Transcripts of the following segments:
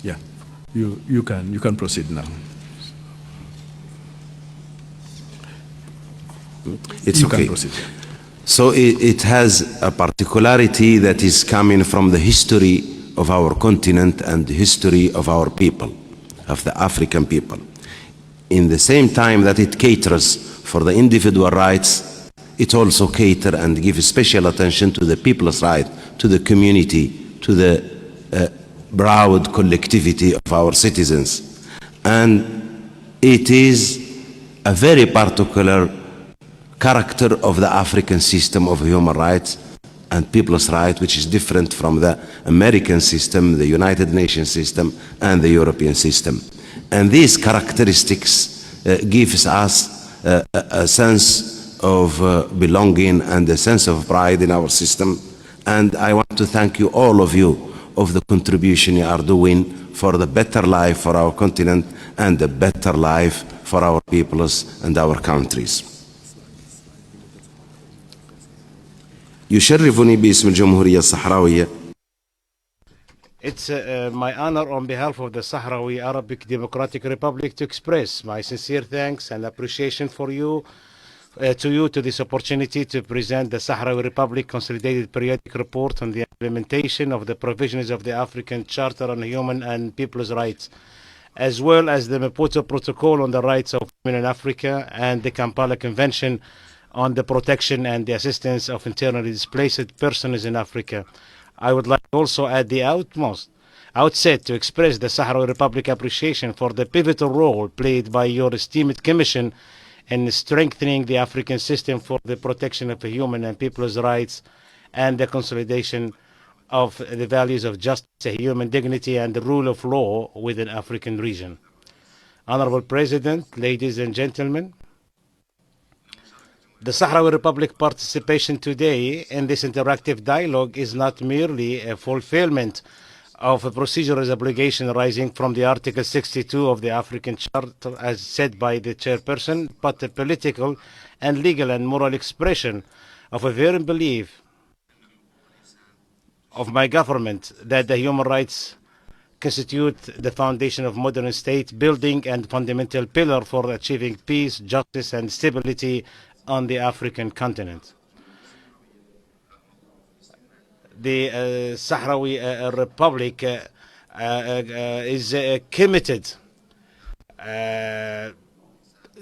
Yeah, you can proceed now. It's You okay. can proceed. So it has a particularity that is coming from the history of our continent and the history of our people, of the African people. In the same time that it caters for the individual rights, it also caters and gives special attention to the people's right, to the community, to the broad collectivity of our citizens. And it is a very particular character of the African system of human rights and people's rights, which is different from the American system, the United Nations system, and the European system. And these characteristics gives us a sense of belonging and a sense of pride in our system. And I want to thank you, all of you, of the contribution you are doing for the better life for our continent and the better life for our peoples and our countries. يشرفني باسم الجمهورية الصحراوية. It's my honor on behalf of the Sahrawi Arabic Democratic Republic to express my sincere thanks and appreciation for you, to this opportunity to present the Sahrawi Republic Consolidated Periodic Report on the implementation of the provisions of the African Charter on Human and People's Rights, as well as the Maputo Protocol on the Rights of Women in Africa and the Kampala Convention on the protection and the assistance of internally displaced persons in Africa. I would like also at the outset to express the Sahrawi Republic appreciation for the pivotal role played by your esteemed Commission in strengthening the African system for the protection of human and people's rights and the consolidation of the values of justice, human dignity, and the rule of law within African region. Honorable President, ladies and gentlemen, the Sahrawi Republic participation today in this interactive dialogue is not merely a fulfillment of a procedural obligation arising from the Article 62 of the African Charter, as said by the chairperson, but a political and legal and moral expression of a firm belief of my government that the human rights constitute the foundation of modern state building and fundamental pillar for achieving peace, justice, and stability on the African continent. The Sahrawi Republic is committed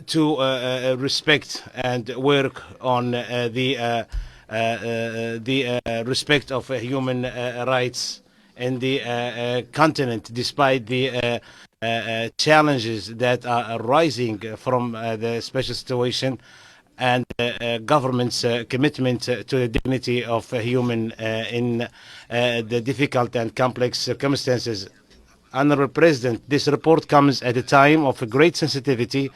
to respect and work on the respect of human rights in the continent, despite the challenges that are arising from the special situation and government's commitment to the dignity of a human in the difficult and complex circumstances. Honorable President, this report comes at a time of great sensitivity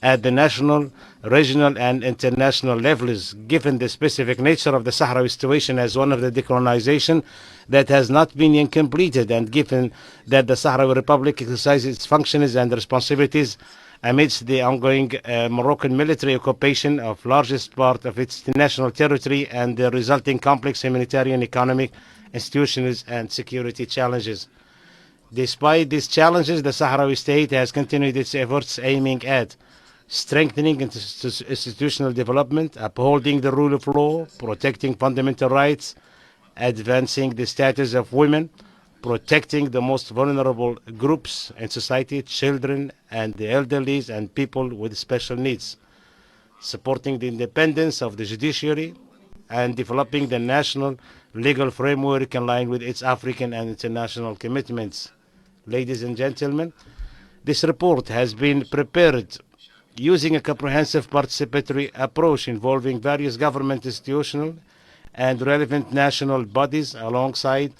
at the national, regional, and international levels, given the specific nature of the Sahrawi situation as one of the decolonization that has not been yet completed, and given that the Sahrawi Republic exercises its functions and responsibilities amidst the ongoing Moroccan military occupation of largest part of its national territory and the resulting complex humanitarian, economic, institutional, and security challenges. Despite these challenges, the Sahrawi state has continued its efforts aiming at strengthening institutional development, upholding the rule of law, protecting fundamental rights, advancing the status of women, protecting the most vulnerable groups in society, children and the elderly and people with special needs, supporting the independence of the judiciary, and developing the national legal framework in line with its African and international commitments. Ladies and gentlemen, this report has been prepared using a comprehensive participatory approach involving various government institutional and relevant national bodies alongside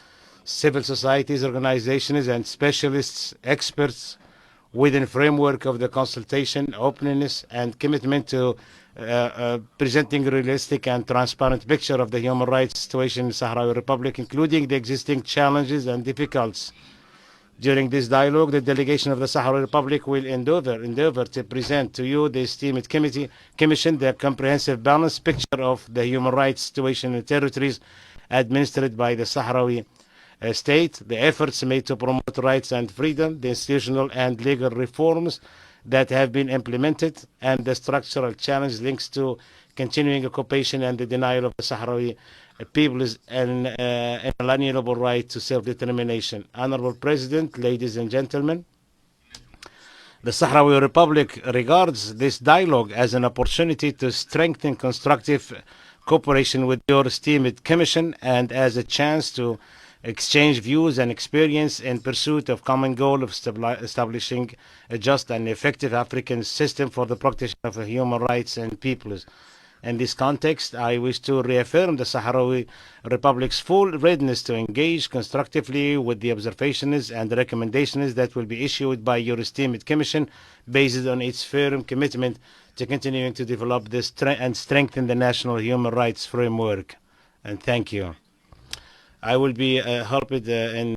civil societies, organizations, and specialists, experts within framework of the consultation, openness, and commitment to presenting a realistic and transparent picture of the human rights situation in the Sahrawi Republic, including the existing challenges and difficulties. During this dialogue, the delegation of the Sahrawi Republic will endeavor to present to you, the esteemed commission, the comprehensive balanced picture of the human rights situation in territories administered by the Sahrawi state, the efforts made to promote rights and freedom, the institutional and legal reforms that have been implemented, and the structural challenge links to continuing occupation and the denial of the Sahrawi people's inalienable right to self-determination. Honorable President, ladies and gentlemen, the Sahrawi Republic regards this dialogue as an opportunity to strengthen constructive cooperation with your esteemed Commission and as a chance to exchange views and experience in pursuit of common goal of establishing a just and effective African system for the protection of human rights and peoples. In this context, I wish to reaffirm the Sahrawi Republic's full readiness to engage constructively with the observations and recommendations that will be issued by your esteemed Commission based on its firm commitment to continuing to develop this and strengthen the national human rights framework. And thank you. I will be helped in